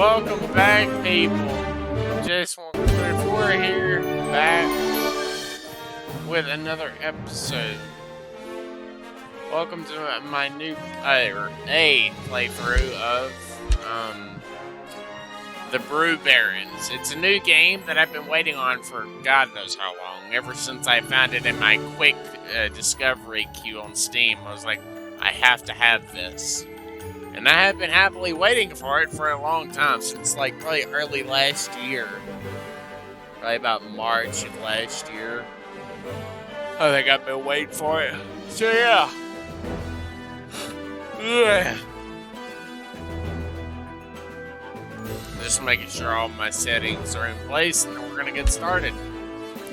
Welcome back, people. Jasonwalker34 here, back with another episode. Welcome to my new, a playthrough of, the Brew Barons. It's a new game that I've been waiting on for God knows how long. Ever since I found it in my quick discovery queue on Steam, I was like, I have to have this. And I have been happily waiting for it for a long time, since like probably early last year. Probably about March of last year. I think I've been waiting for it. So yeah. Just making sure all my settings are in place, and then we're gonna get started.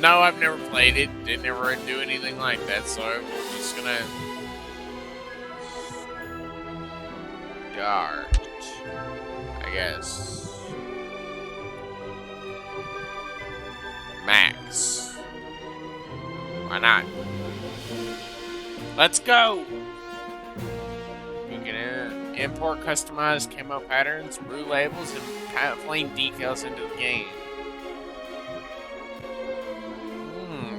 No, I've never played it. Didn't ever do anything like that, so we're just gonna start, I guess. Max. Why not? Let's go! You can import customized camo patterns, brew labels, and plain decals into the game.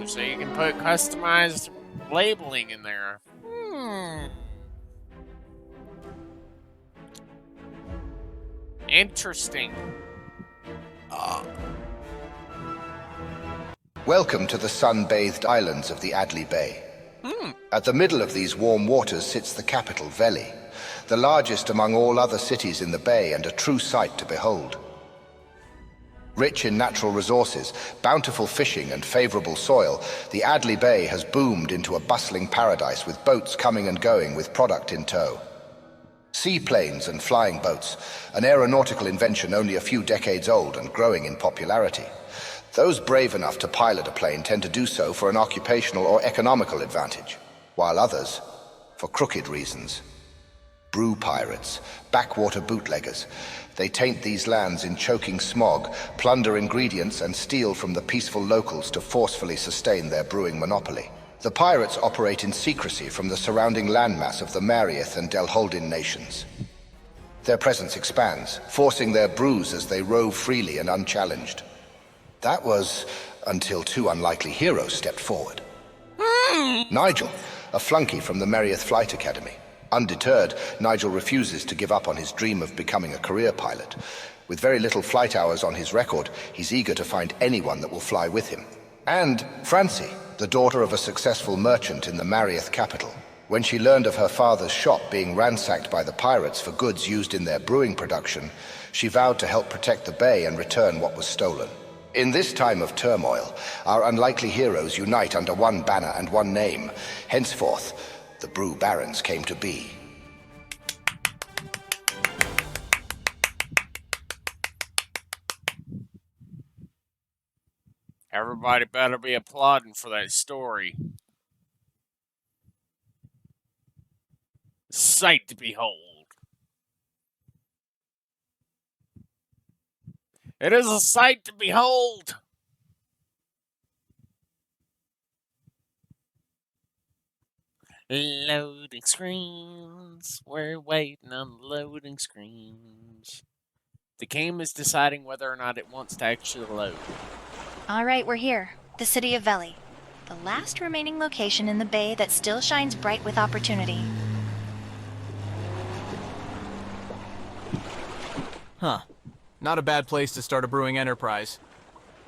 So you can put customized labeling in there. Interesting. Welcome to the sun-bathed islands of the Adley Bay. At the middle of these warm waters sits the capital, Veli, the largest among all other cities in the bay and a true sight to behold. Rich in natural resources, bountiful fishing and favorable soil, the Adley Bay has boomed into a bustling paradise with boats coming and going with product in tow. Seaplanes and flying boats, an aeronautical invention only a few decades old and growing in popularity. Those brave enough to pilot a plane tend to do so for an occupational or economical advantage, while others, for crooked reasons. Brew pirates, backwater bootleggers. They taint these lands in choking smog, plunder ingredients, and steal from the peaceful locals to forcefully sustain their brewing monopoly. The pirates operate in secrecy from the surrounding landmass of the Marieth and Delholdin nations. Their presence expands, forcing their brews as they rove freely and unchallenged. That was until two unlikely heroes stepped forward. Nigel, a flunky from the Marieth Flight Academy. Undeterred, Nigel refuses to give up on his dream of becoming a career pilot. With very little flight hours on his record, he's eager to find anyone that will fly with him. And Francie, the daughter of a successful merchant in the Marieth capital. When she learned of her father's shop being ransacked by the pirates for goods used in their brewing production, she vowed to help protect the bay and return what was stolen. In this time of turmoil, our unlikely heroes unite under one banner and one name. Henceforth, the Brew Barons came to be. Everybody better be applauding for that story. Sight to behold. It is a sight to behold. Loading screens. We're waiting on the loading screens. The game is deciding whether or not it wants to actually load. All right, we're here. The city of Veli. The last remaining location in the bay that still shines bright with opportunity. Huh. Not a bad place to start a brewing enterprise.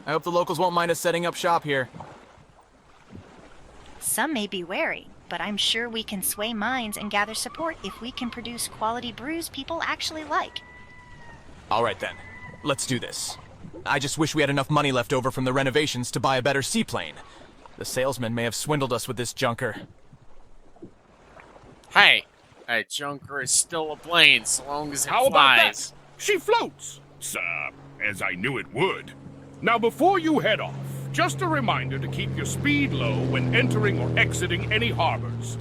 I hope the locals won't mind us setting up shop here. Some may be wary, but I'm sure we can sway minds and gather support if we can produce quality brews people actually like. All right then. Let's do this. I just wish we had enough money left over from the renovations to buy a better seaplane. The salesman may have swindled us with this junker. Hey, a junker is still a plane so long as it How flies. about that? She floats, sir, as I knew it would. Now before you head off, just a reminder to keep your speed low when entering or exiting any harbors.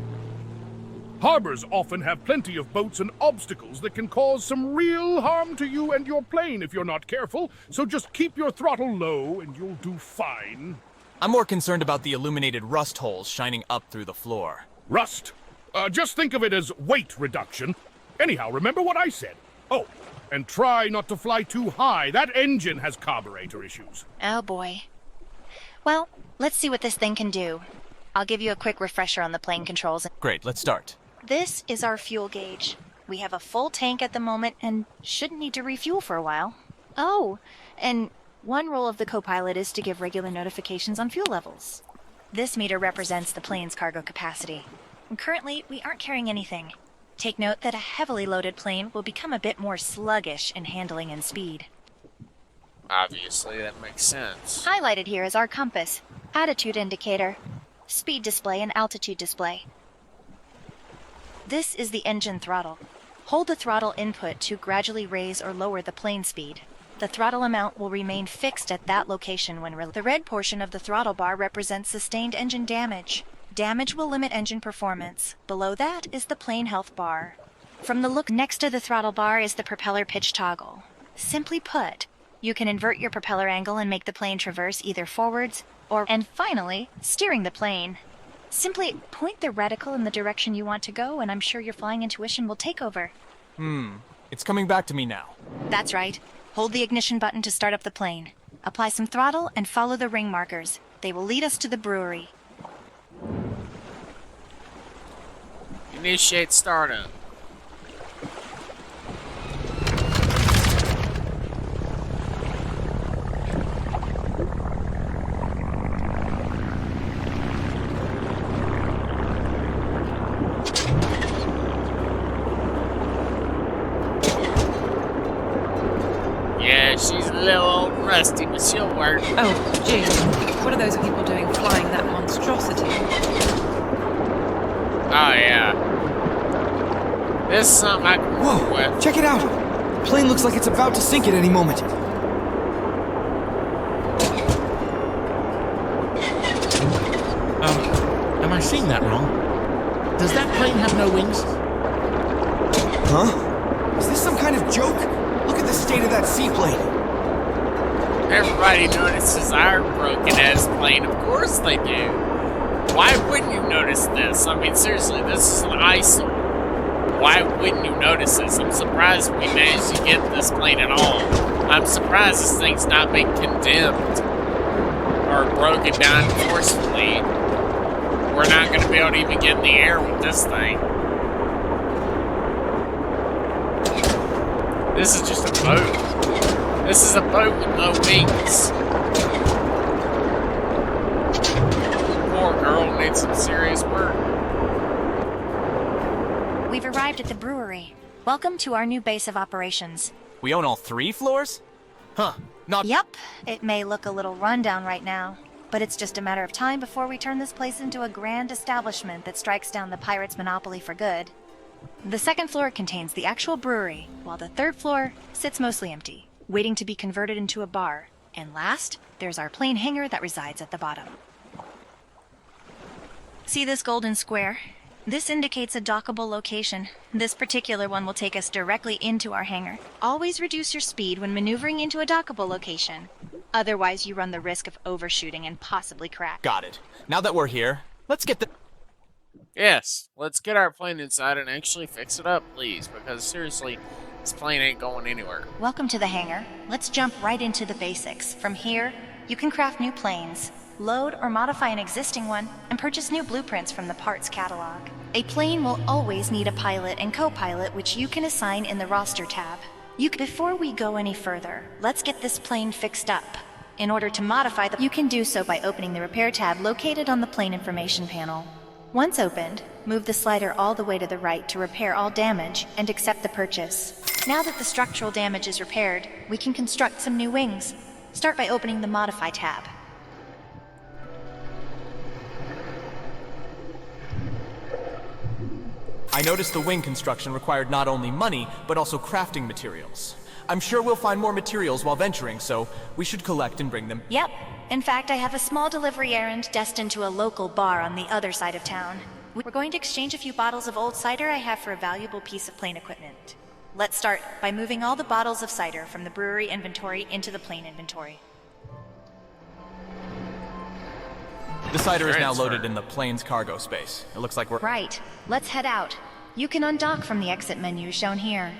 Harbors often have plenty of boats and obstacles that can cause some real harm to you and your plane if you're not careful, so just keep your throttle low and you'll do fine. I'm more concerned about the illuminated rust holes shining up through the floor. Rust? Just think of it as weight reduction. Anyhow, remember what I said. Oh, and try not to fly too high. That engine has carburetor issues. Oh boy. Well, let's see what this thing can do. I'll give you a quick refresher on the plane controls. Great, let's start. This is our fuel gauge. We have a full tank at the moment and shouldn't need to refuel for a while. Oh, and one role of the co-pilot is to give regular notifications on fuel levels. This meter represents the plane's cargo capacity. And currently, we aren't carrying anything. Take note that a heavily loaded plane will become a bit more sluggish in handling and speed. Obviously, that makes sense. Highlighted here is our compass, attitude indicator, speed display, and altitude display. This is the engine throttle. Hold the throttle input to gradually raise or lower the plane speed. The throttle amount will remain fixed at that location when released. The red portion of the throttle bar represents sustained engine damage. Damage will limit engine performance. Below that is the plane health bar. From the look next to the throttle bar is the propeller pitch toggle. Simply put, you can invert your propeller angle and make the plane traverse either forwards or, and finally, steering the plane. Simply point the reticle in the direction you want to go, and I'm sure your flying intuition will take over. It's coming back to me now. That's right. Hold the ignition button to start up the plane. Apply some throttle and follow the ring markers. They will lead us to the brewery. Initiate startup. Yeah, she's a little old rusty, but she'll work. Oh, gee. What are those people doing flying that monstrosity? Oh, yeah. This is something I can work Whoa! with. Check it out! The plane looks like it's about to sink at any moment. Am I seeing that wrong? Does that plane have no wings? Huh? Is this some kind of joke? Look at the state of that seaplane. Everybody notices our broken-ass plane. Of course they do. Why wouldn't you notice this? I mean, seriously, this is an eyesore. Why wouldn't you notice this? I'm surprised we managed to get this plane at all. I'm surprised this thing's not been condemned or broken down forcefully. We're not going to be able to even get in the air with this thing. This is just a boat. This is a boat with no wings. Poor girl needs some serious work. We've arrived at the brewery. Welcome to our new base of operations. We own all 3 floors? Huh, not- Yep, it may look a little rundown right now, but it's just a matter of time before we turn this place into a grand establishment that strikes down the pirates' monopoly for good. The second floor contains the actual brewery, while the third floor sits mostly empty, waiting to be converted into a bar. And last, there's our plane hangar that resides at the bottom. See this golden square? This indicates a dockable location. This particular one will take us directly into our hangar. Always reduce your speed when maneuvering into a dockable location. Otherwise, you run the risk of overshooting and possibly crash. Got it. Now that we're here, let's get the- Yes, let's get our plane inside and actually fix it up, please, because seriously, this plane ain't going anywhere. Welcome to the hangar. Let's jump right into the basics. From here, you can craft new planes, load or modify an existing one, and purchase new blueprints from the parts catalog. A plane will always need a pilot and co-pilot, which you can assign in the roster tab. Before we go any further, let's get this plane fixed up. In order to modify you can do so by opening the repair tab located on the plane information panel. Once opened, move the slider all the way to the right to repair all damage and accept the purchase. Now that the structural damage is repaired, we can construct some new wings. Start by opening the Modify tab. I noticed the wing construction required not only money, but also crafting materials. I'm sure we'll find more materials while venturing, so we should collect and bring them. Yep. In fact, I have a small delivery errand destined to a local bar on the other side of town. We're going to exchange a few bottles of old cider I have for a valuable piece of plane equipment. Let's start by moving all the bottles of cider from the brewery inventory into the plane inventory. The cider is now loaded in the plane's cargo space. It looks like we're- Right. Let's head out. You can undock from the exit menu shown here.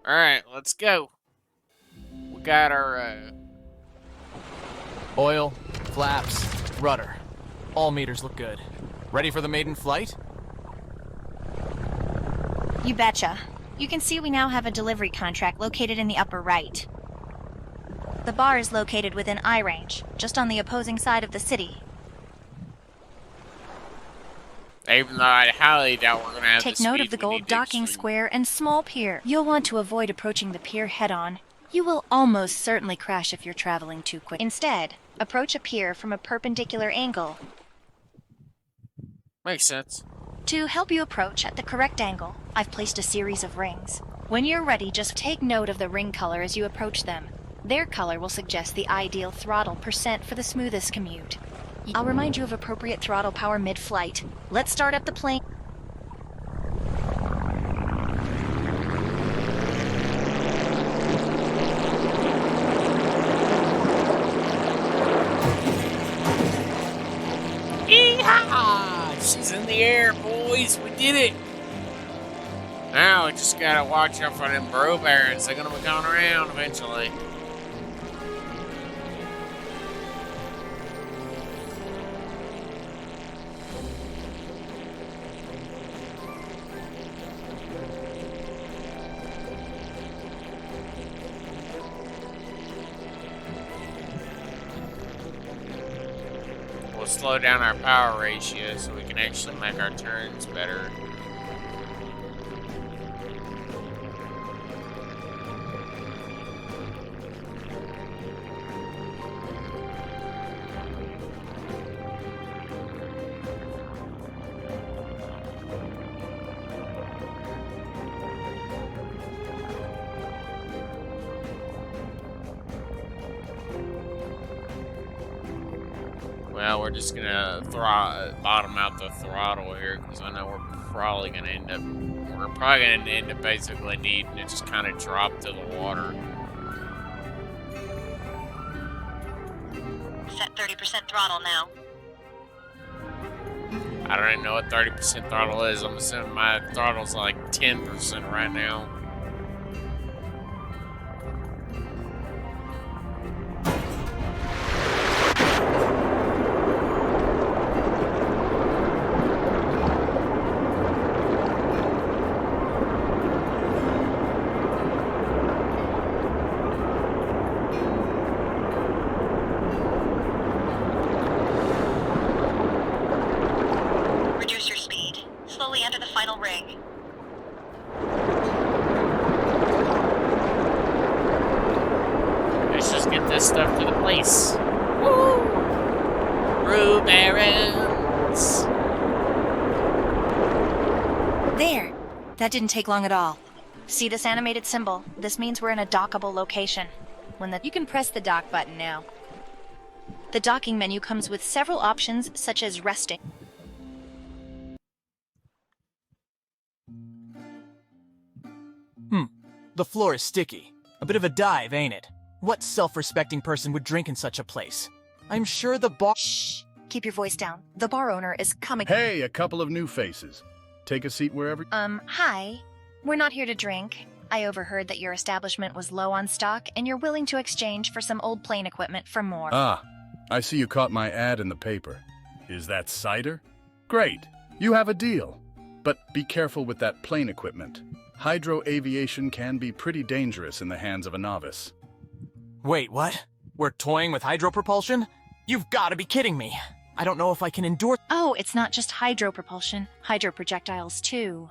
Alright, let's go. We got our, Oil, flaps, rudder. All meters look good. Ready for the maiden flight? You betcha. You can see we now have a delivery contract located in the upper right. The bar is located within eye range, just on the opposing side of the city. even though I highly doubt we're gonna have Take the note speed of the we gold need to docking extreme. square and small pier. You'll want to avoid approaching the pier head-on. You will almost certainly crash if you're traveling too quick. Instead, approach a pier from a perpendicular angle. Makes sense. To help you approach at the correct angle, I've placed a series of rings. When you're ready, just take note of the ring color as you approach them. Their color will suggest the ideal throttle percent for the smoothest commute. I'll remind you of appropriate throttle power mid-flight. Let's start up the plane. Yeehaw! She's in the air, boys. We did it. Now we just gotta watch out for them Brew Barons. They're gonna be going around eventually. We'll slow down our power ratio so we can actually make our turns better. Well, we're just gonna bottom out the throttle here because I know we're probably gonna end up basically needing to just kind of drop to the water. Set 30% throttle now. I don't even know what 30% throttle is. I'm assuming my throttle's like 10% right now. Reduce your speed. Slowly enter the final ring. Let's just get this stuff to the place. Woo! Brew Barons! There! That didn't take long at all. See this animated symbol? This means we're in a dockable location. You can press the dock button now. The docking menu comes with several options such as resting. The floor is sticky. A bit of a dive, ain't it? What self-respecting person would drink in such a place? I'm sure the bar— Shh! Keep your voice down. The bar owner is coming. Hey, a couple of new faces. Take a seat wherever. Hi. We're not here to drink. I overheard that your establishment was low on stock and you're willing to exchange for some old plane equipment for more. Ah, I see you caught my ad in the paper. Is that cider? Great. You have a deal. But be careful with that plane equipment. Hydro aviation can be pretty dangerous in the hands of a novice. Wait, what? We're toying with hydropropulsion? You've got to be kidding me. I don't know if I can endure— Oh, it's not just hydro propulsion, hydro projectiles too.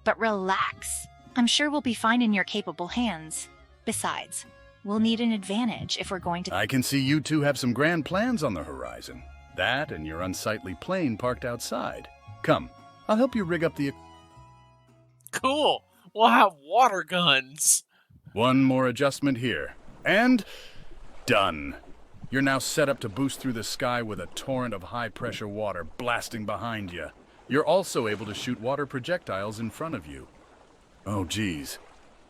But relax. I'm sure we'll be fine in your capable hands. Besides, we'll need an advantage if we're going to— I can see you two have some grand plans on the horizon. That and your unsightly plane parked outside. Come, I'll help you rig up the— Cool! We'll have water guns! One more adjustment here. And done. You're now set up to boost through the sky with a torrent of high-pressure water blasting behind you. You're also able to shoot water projectiles in front of you. Oh, geez.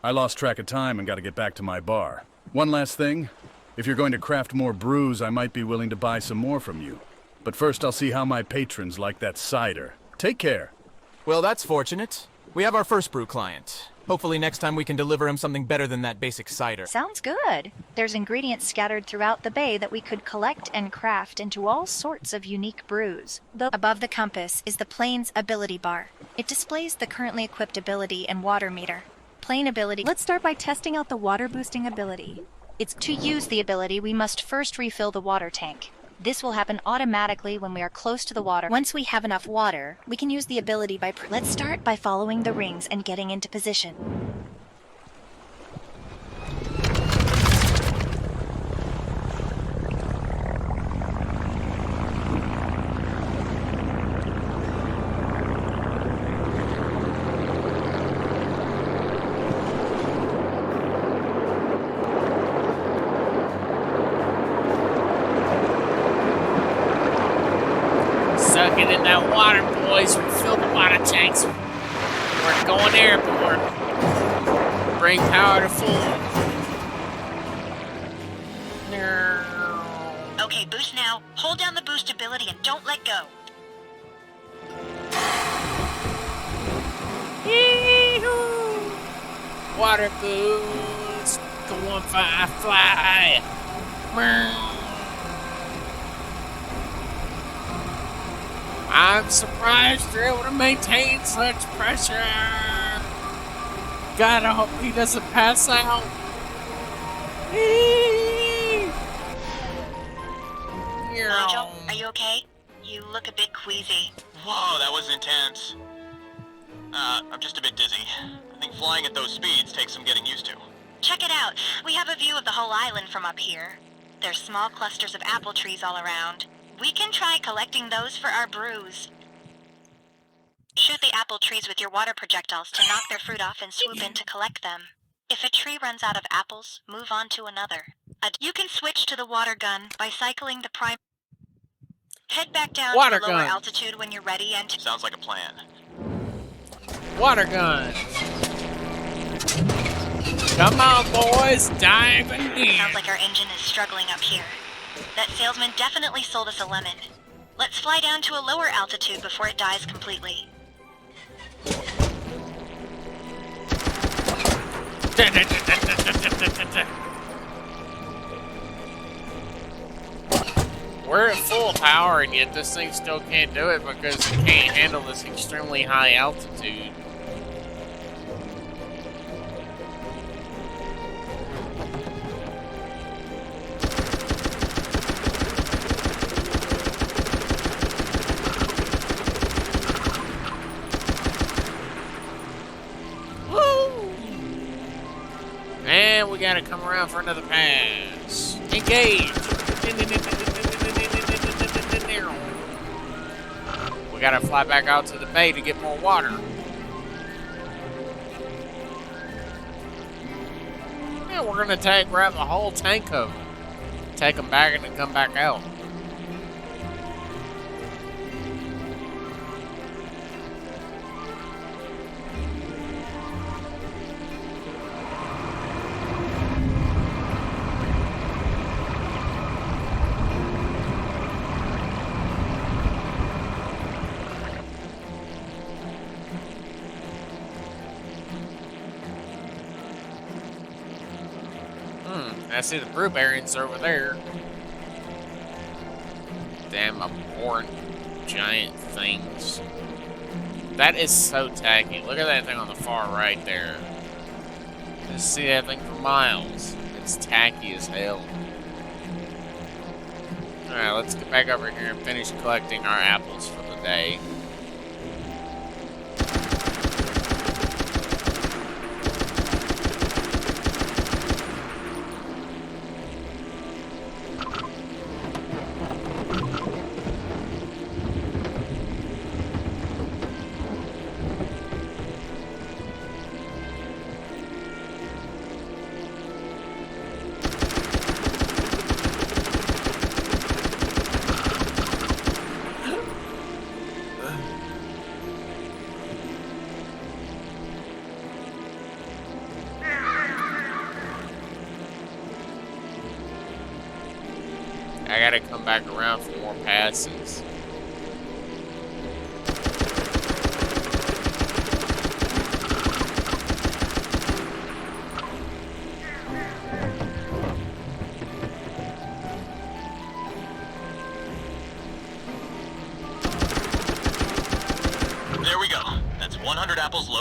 I lost track of time and got to get back to my bar. One last thing. If you're going to craft more brews, I might be willing to buy some more from you. But first, I'll see how my patrons like that cider. Take care. Well, that's fortunate. We have our first brew client. Hopefully next time we can deliver him something better than that basic cider. Sounds good. There's ingredients scattered throughout the bay that we could collect and craft into all sorts of unique brews. Though above the compass is the plane's ability bar. It displays the currently equipped ability and water meter. Plane ability. Let's start by testing out the water boosting ability. It's to use the ability, we must first refill the water tank. This will happen automatically when we are close to the water. Once we have enough water, we can use the ability by... Let's start by following the rings and getting into position. Sucking in that water, boys. We fill the water tanks. We're going airborne. Bring power to full. Okay, boost now. Hold down the boost ability and don't let go. Yee-hoo! Water boost. Go on, fly. I'm surprised you're able to maintain such pressure. God, I hope he doesn't pass out. Nigel, are you okay? You look a bit queasy. Whoa, that was intense. I'm just a bit dizzy. I think flying at those speeds takes some getting used to. Check it out. We have a view of the whole island from up here. There's small clusters of apple trees all around. We can try collecting those for our brews. Shoot the apple trees with your water projectiles to knock their fruit off and swoop in to collect them. If a tree runs out of apples, move on to another. You can switch to the water gun by cycling the prime... Head back down to a lower altitude when you're ready and... Sounds like a plan. Water gun. Come on, boys. Dive in. Sounds like our engine is struggling up here. That salesman definitely sold us a lemon. Let's fly down to a lower altitude before it dies completely. We're at full power, and yet this thing still can't do it because it can't handle this extremely high altitude. And we gotta come around for another pass. Engage! We gotta fly back out to the bay to get more water. Yeah, we're gonna grab the whole tank of them. Take them back and then come back out. I see the Brew Barons over there. Damn abhorrent giant things. That is so tacky. Look at that thing on the far right there. Just see that thing for miles. It's tacky as hell. Alright, let's get back over here and finish collecting our apples for the day. I gotta come back around for more passes.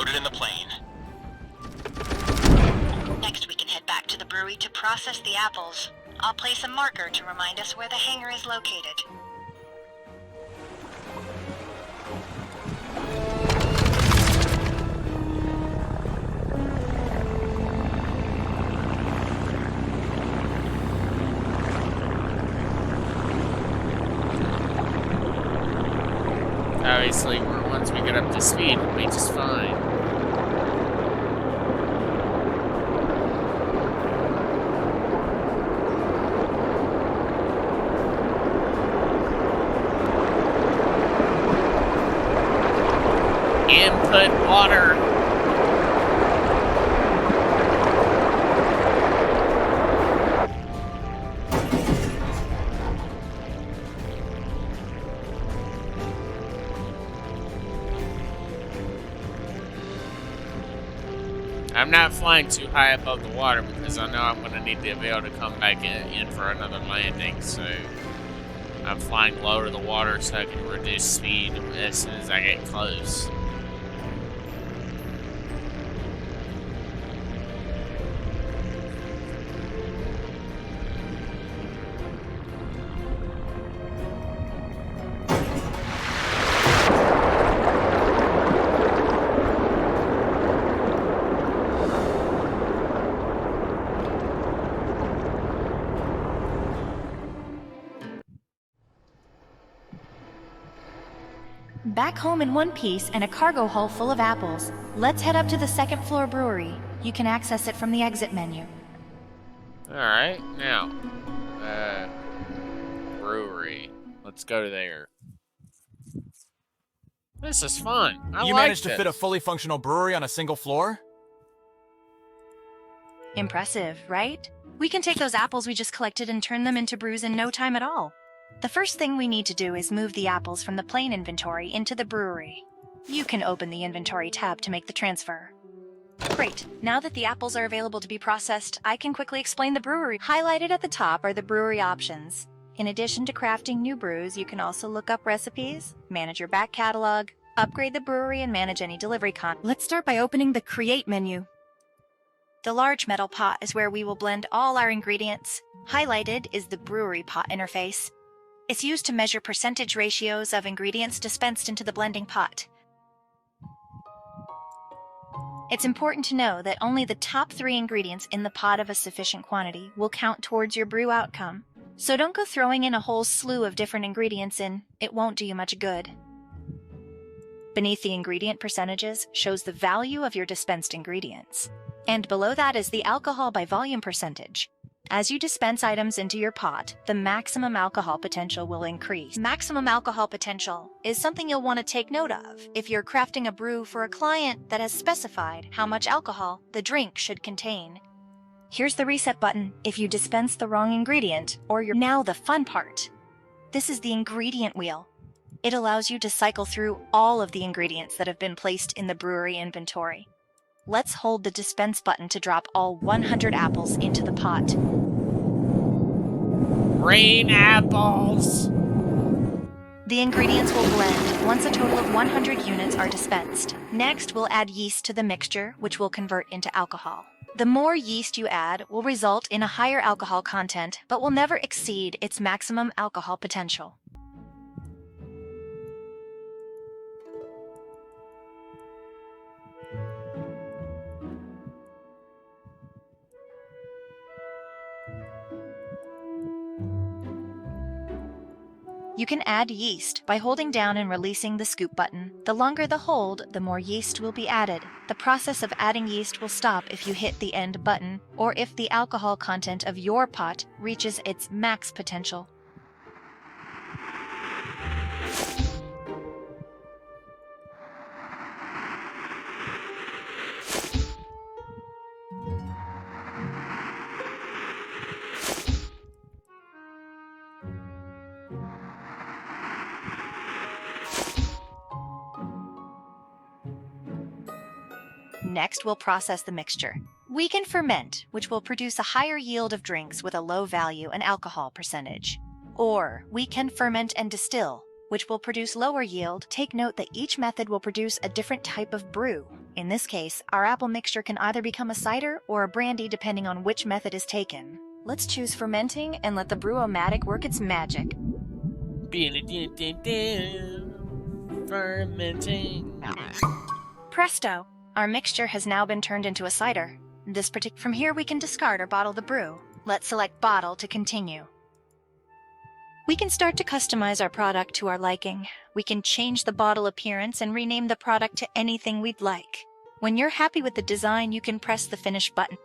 loaded in the plane. Next, we can head back to the brewery to process the apples. I'll place a marker to remind us where the hangar is located. Obviously, once we get up to speed, we'll be just fine. Input water. I'm not flying too high above the water because I know I'm going to need to be able to come back in for another landing, so I'm flying low to the water so I can reduce speed as soon as I get close. Back home in one piece and a cargo hull full of apples. Let's head up to the second floor brewery. You can access it from the exit menu. Alright, now, brewery. Let's go there. This is fun. You managed to fit a fully functional brewery on a single floor? Impressive, right? We can take those apples we just collected and turn them into brews in no time at all. The first thing we need to do is move the apples from the plain inventory into the brewery. You can open the inventory tab to make the transfer. Great. Now that the apples are available to be processed, I can quickly explain the brewery. Highlighted at the top are the brewery options. In addition to crafting new brews, you can also look up recipes, manage your back catalog, upgrade the brewery, and manage any delivery Let's start by opening the Create menu. The large metal pot is where we will blend all our ingredients. Highlighted is the brewery pot interface. It's used to measure percentage ratios of ingredients dispensed into the blending pot. It's important to know that only the top 3 ingredients in the pot of a sufficient quantity will count towards your brew outcome. So don't go throwing in a whole slew of different ingredients in, it won't do you much good. Beneath the ingredient percentages shows the value of your dispensed ingredients. And below that is the alcohol by volume percentage. As you dispense items into your pot, the maximum alcohol potential will increase. Maximum alcohol potential is something you'll want to take note of if you're crafting a brew for a client that has specified how much alcohol the drink should contain. Here's the reset button if you dispense the wrong ingredient or you're... Now the fun part. This is the ingredient wheel. It allows you to cycle through all of the ingredients that have been placed in the brewery inventory. Let's hold the dispense button to drop all 100 apples into the pot. Rain apples! The ingredients will blend once a total of 100 units are dispensed. Next, we'll add yeast to the mixture, which will convert into alcohol. The more yeast you add will result in a higher alcohol content, but will never exceed its maximum alcohol potential. You can add yeast by holding down and releasing the scoop button. The longer the hold, the more yeast will be added. The process of adding yeast will stop if you hit the end button, or if the alcohol content of your pot reaches its max potential. Next, we'll process the mixture. We can ferment, which will produce a higher yield of drinks with a low value and alcohol percentage. Or we can ferment and distill, which will produce lower yield. Take note that each method will produce a different type of brew. In this case, our apple mixture can either become a cider or a brandy depending on which method is taken. Let's choose fermenting and let the brew-o-matic work its magic. Fermenting. Presto! Our mixture has now been turned into a cider. From here we can discard or bottle the brew. Let's select bottle to continue. We can start to customize our product to our liking. We can change the bottle appearance and rename the product to anything we'd like. When you're happy with the design, you can press the finish button.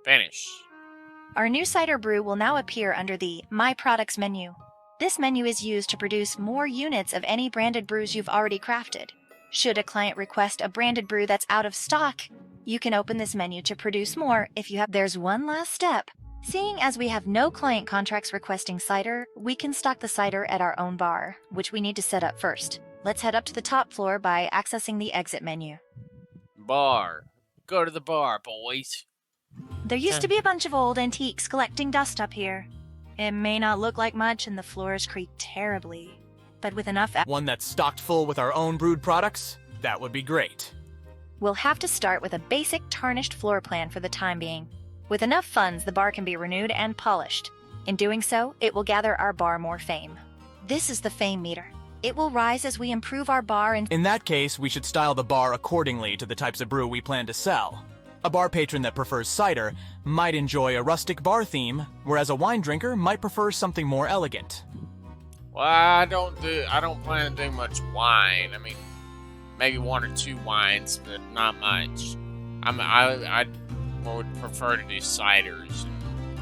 Finish. Our new cider brew will now appear under the My Products menu. This menu is used to produce more units of any branded brews you've already crafted. Should a client request a branded brew that's out of stock, you can open this menu to produce more if you have. There's one last step. Seeing as we have no client contracts requesting cider, we can stock the cider at our own bar, which we need to set up first. Let's head up to the top floor by accessing the exit menu. Bar. Go to the bar, boys. There used to be a bunch of old antiques collecting dust up here. It may not look like much and the floors creak terribly, but with enough One that's stocked full with our own brewed products? That would be great. We'll have to start with a basic tarnished floor plan for the time being. With enough funds, the bar can be renewed and polished. In doing so, it will gather our bar more fame. This is the fame meter. It will rise as we improve our bar and... In that case, we should style the bar accordingly to the types of brew we plan to sell. A bar patron that prefers cider might enjoy a rustic bar theme, whereas a wine drinker might prefer something more elegant. Well, I don't plan to do much wine. I mean, maybe one or two wines, but not much. I would prefer to do ciders and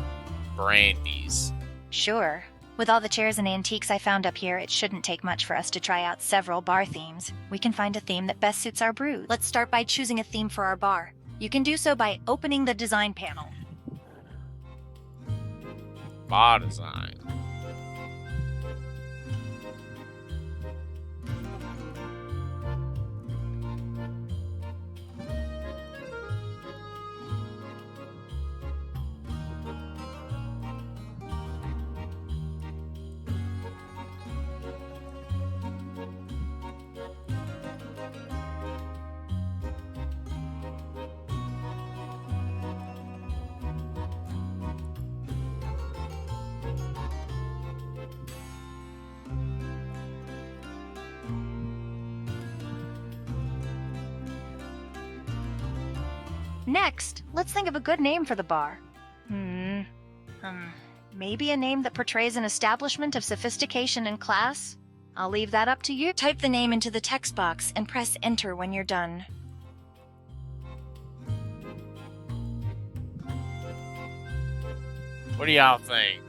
brandies. Sure. With all the chairs and antiques I found up here, it shouldn't take much for us to try out several bar themes. We can find a theme that best suits our brew. Let's start by choosing a theme for our bar. You can do so by opening the design panel. Bar design. Next, let's think of a good name for the bar. Maybe a name that portrays an establishment of sophistication and class? I'll leave that up to you. Type the name into the text box and press enter when you're done. What do y'all think?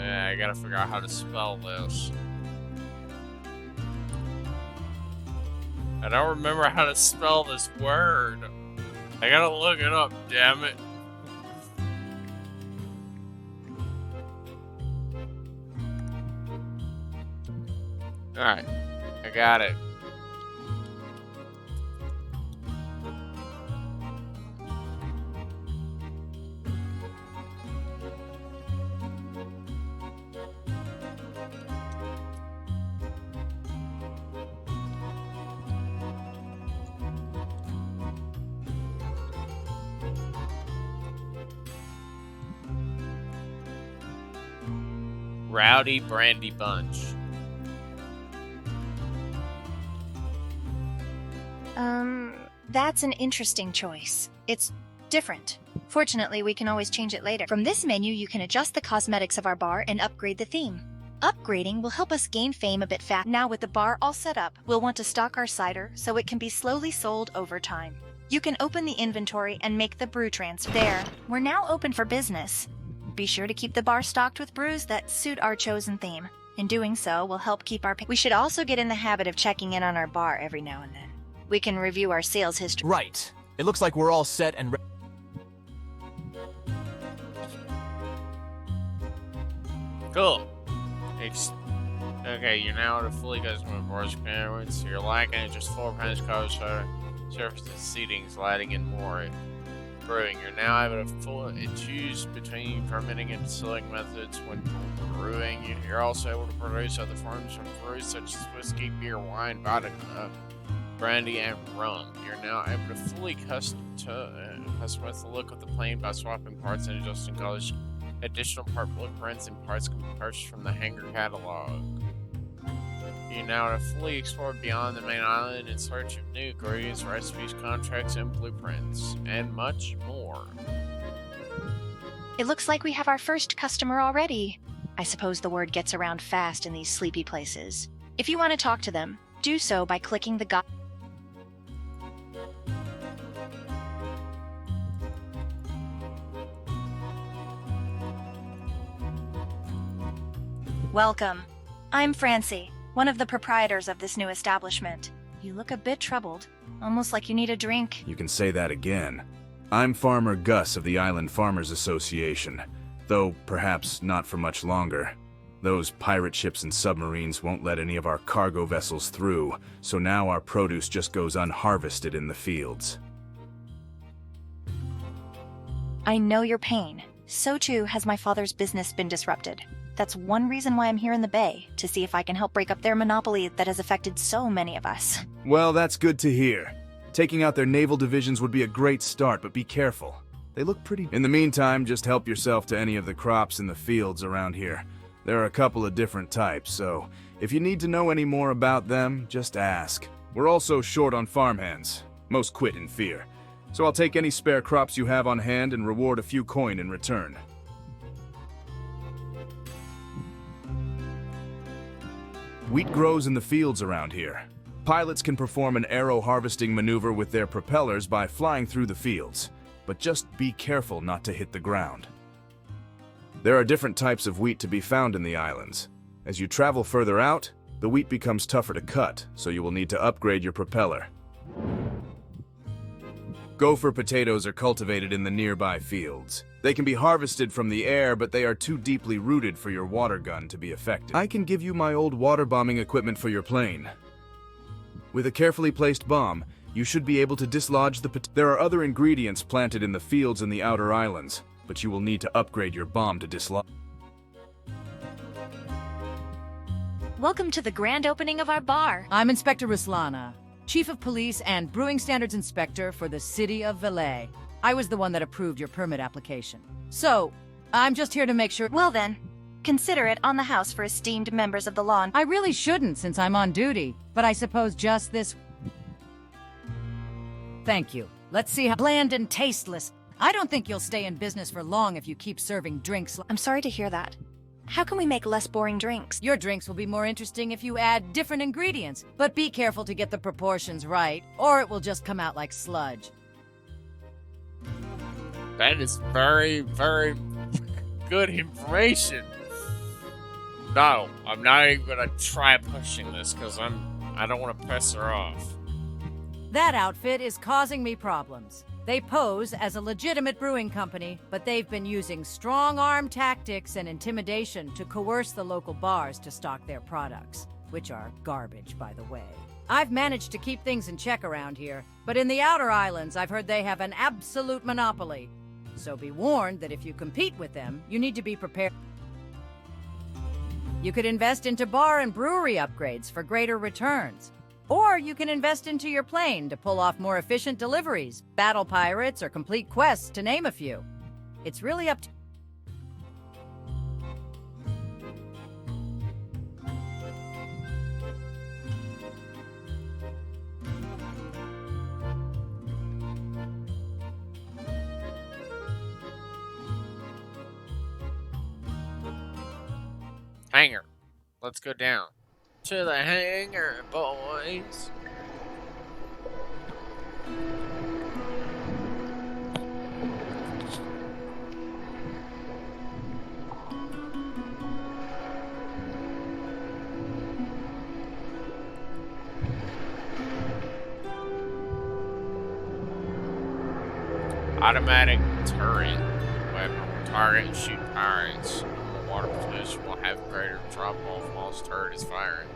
I gotta figure out how to spell this. I don't remember how to spell this word. I gotta look it up, damn it. Alright, I got it. Rowdy Brandy Bunch. That's an interesting choice. It's different. Fortunately, we can always change it later. From this menu, you can adjust the cosmetics of our bar and upgrade the theme. Upgrading will help us gain fame a bit fast. Now with the bar all set up, we'll want to stock our cider so it can be slowly sold over time. You can open the inventory and make the brew transfer. There, we're now open for business. Be sure to keep the bar stocked with brews that suit our chosen theme. In doing so, we'll help keep our... We should also get in the habit of checking in on our bar every now and then. We can review our sales history. Right. It looks like we're all set and Cool. Okay, you're now at a fully customized bar experience. So you're lacking just 4 pints of coffee soda, surfaces, seatings, lighting, and more. Brewing. You're now able to choose between fermenting and distilling methods when brewing. You're also able to produce other forms of brews such as whiskey, beer, wine, vodka, brandy, and rum. You're now able to fully customize the look of the plane by swapping parts and adjusting colors. Additional part blueprints and parts can be purchased from the hangar catalog. You now have fully explored beyond the main island in search of new ingredients, recipes, contracts, and blueprints, and much more. It looks like we have our first customer already. I suppose the word gets around fast in these sleepy places. If you want to talk to them, do so by clicking the Welcome. I'm Francie, one of the proprietors of this new establishment. You look a bit troubled, almost like you need a drink. You can say that again. I'm Farmer Gus of the Island Farmers Association, though perhaps not for much longer. Those pirate ships and submarines won't let any of our cargo vessels through, so now our produce just goes unharvested in the fields. I know your pain. So too has my father's business been disrupted. That's one reason why I'm here in the Bay, to see if I can help break up their monopoly that has affected so many of us. Well, that's good to hear. Taking out their naval divisions would be a great start, but be careful. They look pretty... In the meantime, just help yourself to any of the crops in the fields around here. There are a couple of different types, so if you need to know any more about them, just ask. We're also short on farmhands. Most quit in fear. So I'll take any spare crops you have on hand and reward a few coin in return. Wheat grows in the fields around here. Pilots can perform an arrow harvesting maneuver with their propellers by flying through the fields, but just be careful not to hit the ground. There are different types of wheat to be found in the islands. As you travel further out, the wheat becomes tougher to cut, so you will need to upgrade your propeller. Gopher potatoes are cultivated in the nearby fields. They can be harvested from the air, but they are too deeply rooted for your water gun to be effective. I can give you my old water bombing equipment for your plane. With a carefully placed bomb, you should be able to dislodge the There are other ingredients planted in the fields in the outer islands, but you will need to upgrade your bomb to dislodge. Welcome to the grand opening of our bar. I'm Inspector Ruslana, Chief of Police and Brewing Standards Inspector for the City of Valais. I was the one that approved your permit application. So, I'm just here to make sure... Well then, consider it on the house for esteemed members of the law. I really shouldn't since I'm on duty, but I suppose just this... Thank you. Let's see how... Bland and tasteless. I don't think you'll stay in business for long if you keep serving drinks. I'm sorry to hear that. How can we make less boring drinks? Your drinks will be more interesting if you add different ingredients, but be careful to get the proportions right, or it will just come out like sludge. That is very, very good information. No, I'm not even gonna try pushing this because I don't want to piss her off. That outfit is causing me problems. They pose as a legitimate brewing company, but they've been using strong-arm tactics and intimidation to coerce the local bars to stock their products, which are garbage, by the way. I've managed to keep things in check around here, but in the outer islands, I've heard they have an absolute monopoly. So be warned that if you compete with them, you need to be prepared. You could invest into bar and brewery upgrades for greater returns. Or you can invest into your plane to pull off more efficient deliveries, battle pirates, or complete quests, to name a few. It's really up to... let's go down. To the hangar, boys. Automatic turret. Weapon will target and shoot pirates. Water position will have greater drop off while its turret is firing.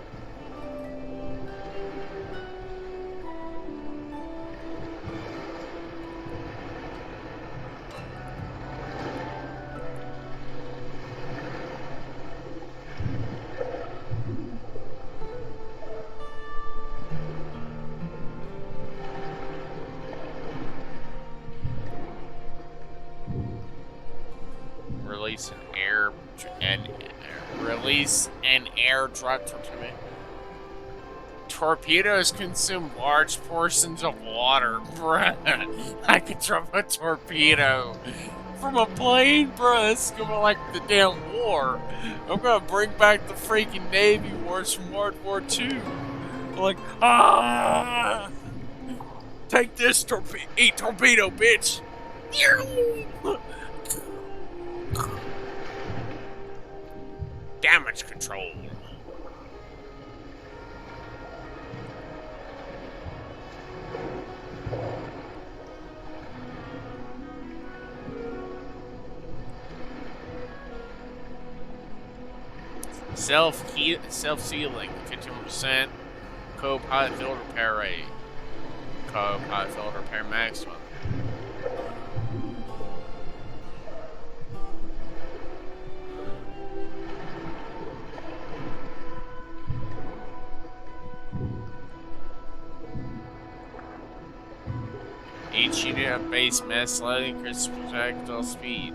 Release an air drop torpedo. Torpedoes consume large portions of water. Bruh, I could drop a torpedo from a plane, bruh. It's gonna be like the damn war. I'm gonna bring back the freaking Navy wars from World War II. Like, ah! Take this torpedo, bitch! Damage control. Self-sealing, 15%. Co-pilot field repair rate. Co-pilot field repair maximum. Each unit of base mass slightly increases projectile speed.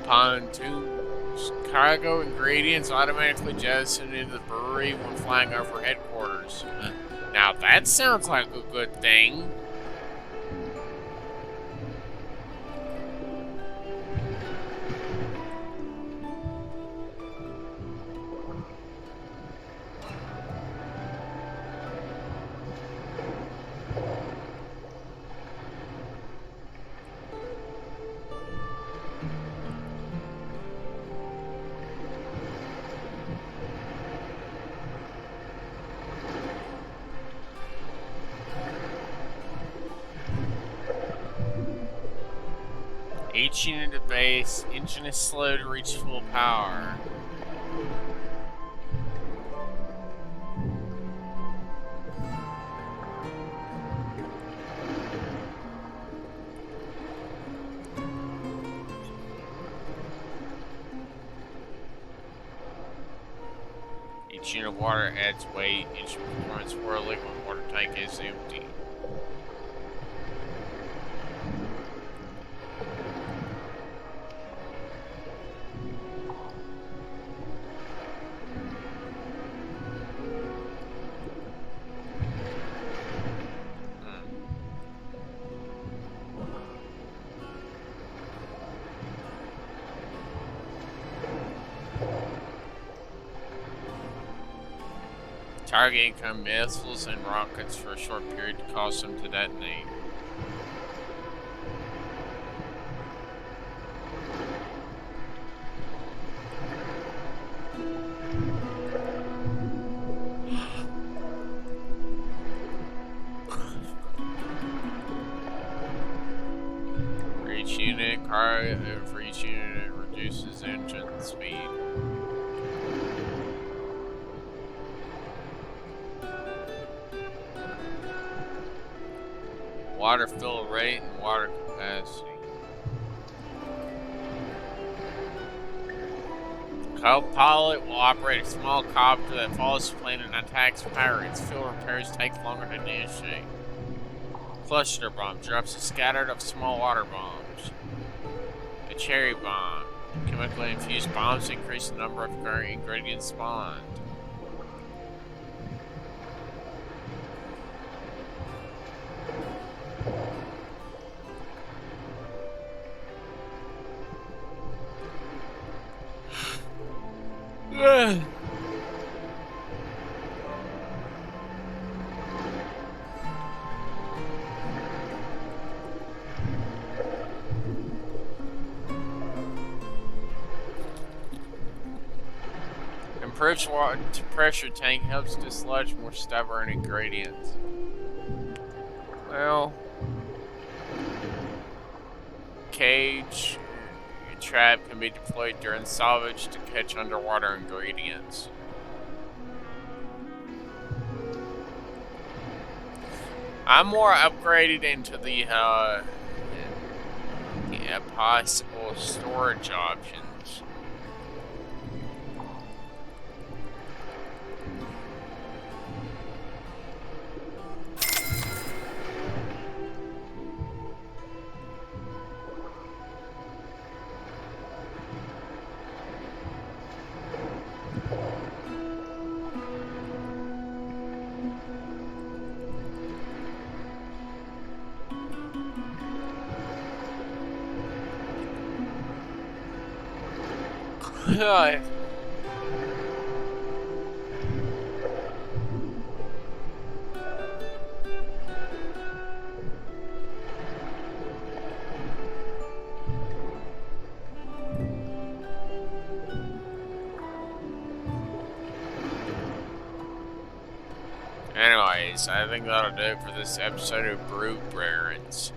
Pontoons. Cargo ingredients automatically jettisoned into the brewery when flying over headquarters. Now that sounds like a good thing. Each unit of base, engine is slow to reach full power. Each unit of water adds weight. Each performance whirling when water tank is empty. Target income missiles and rockets for a short period to cause them to detonate. For each unit, for each unit, it reduces engine speed. Water fill rate and water capacity. Co-pilot will operate a small copter that follows the plane and attacks pirates. Field repairs take longer to initiate. Cluster bomb drops a scattering of small water bombs. A cherry bomb. Chemically infused bombs increase the number of ingredients spawned. Improves water pressure tank, helps dislodge more stubborn ingredients. Well, cage trap can be deployed during salvage to catch underwater ingredients. I'm more upgraded into the possible storage options. Anyways, I think that'll do it for this episode of Brew Barons.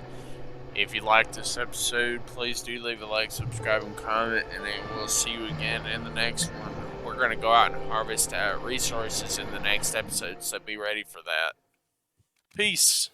If you liked this episode, please do leave a like, subscribe, and comment, and then we'll see you again in the next one. We're going to go out and harvest resources in the next episode, so be ready for that. Peace!